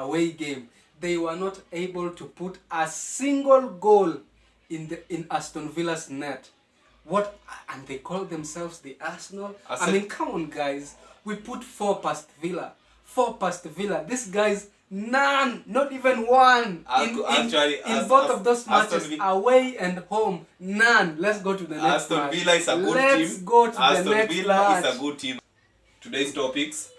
away game. They were not able to put a single goal in Aston Villa's net. What? And they call themselves the Arsenal? I mean, come on, guys. We put 4 past Villa. 4 past Villa. These guys, none, not even one. In both of those matches, away and home, none. Let's go to the next Aston match. Villa is a good Let's team. go to Aston the next Villa match. is a good team. Today's topics.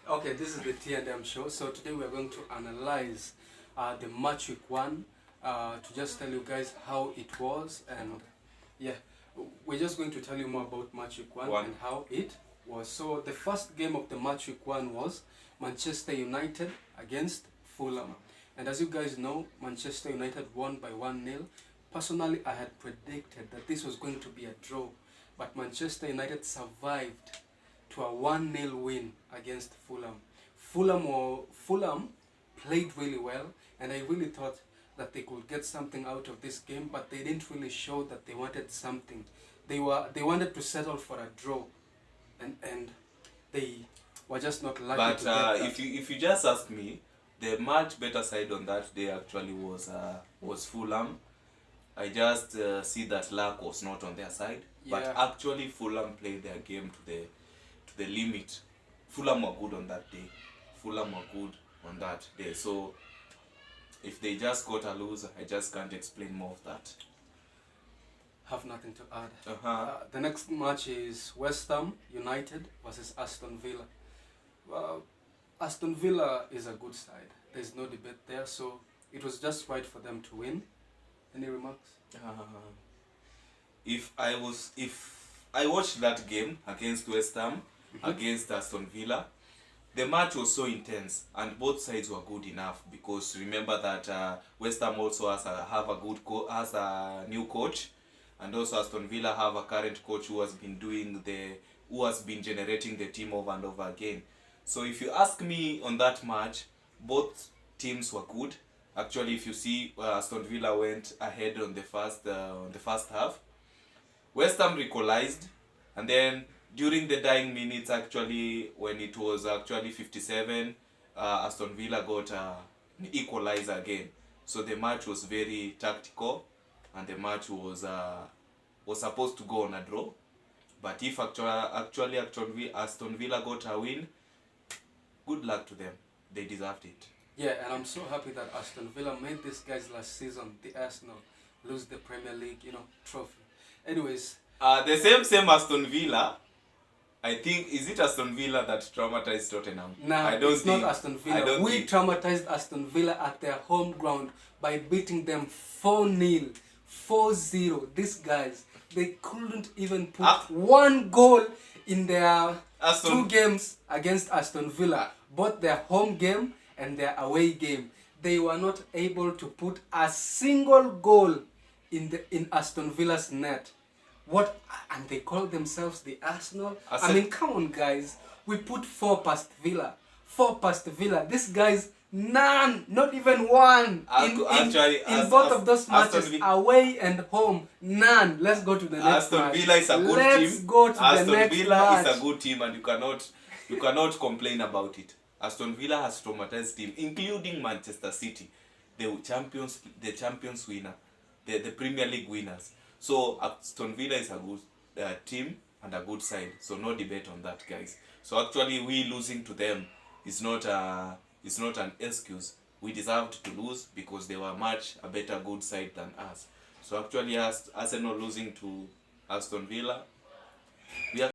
Okay, this is the T&M show. So today we are going to analyze the match week 1 to just tell you guys how it was, and yeah, we're just going to tell you more about match week 1 and how it was. So the first game of the match week 1 was Manchester United against Fulham, and as you guys know, Manchester United won by 1-0. Personally, I had predicted that this was going to be a draw, but Manchester United survived to a 1-0 win against Fulham. Fulham played really well, and I really thought that they could get something out of this game, but they didn't really show that they wanted something. They wanted to settle for a draw, and they were just not lucky. But to get that. if you just ask me, the much better side on that day actually was Fulham. I just see that luck was not on their side, but actually Fulham played their game to the limit. Fulham were good on that day. Fulham were good on that day. So if they just got a loser, I just can't explain more of that. Have nothing to add. The next match is West Ham United versus Aston Villa. Aston Villa is a good side. There's no debate there. So it was just right for them to win. Any remarks? If I watched that game against West Ham, against Aston Villa, the match was so intense and both sides were good enough, because remember that West Ham also has a new coach, and also Aston Villa have a current coach who has been generating the team over and over again. So if you ask me on that match, both teams were good. Actually, if you see, Aston Villa went ahead on the first half. West Ham equalized, and then during the dying minutes, actually, when it was actually 57, Aston Villa got an equalizer again. So the match was very tactical, and the match was supposed to go on a draw. But if actually Aston Villa got a win, good luck to them. They deserved it. Yeah, and I'm so happy that Aston Villa made these guys last season, the Arsenal, lose the Premier League, trophy. Anyways, the same Aston Villa. I think, is it Aston Villa that traumatized Tottenham? Nah, it's not Aston Villa. We traumatized Aston Villa at their home ground by beating them 4-0, 4-0. These guys, they couldn't even put one goal in their 2 games against Aston Villa. Both their home game and their away game. They were not able to put a single goal in Aston Villa's net. What? And they call themselves the Arsenal? I mean, come on, guys. We put 4 past Villa. 4 past Villa. These guys, none, not even one. In both of those matches, away and home, none. Let's go to the next match. Aston Villa is a good team. Let's go to the next match. Aston Villa is a good team, and you cannot complain about it. Aston Villa has traumatized team, including Manchester City, the champions winner, the Premier League winners. So Aston Villa is a good team and a good side. So no debate on that, guys. So actually, we losing to them is not an excuse. We deserved to lose because they were much a better good side than us. So actually, Arsenal losing to Aston Villa, we are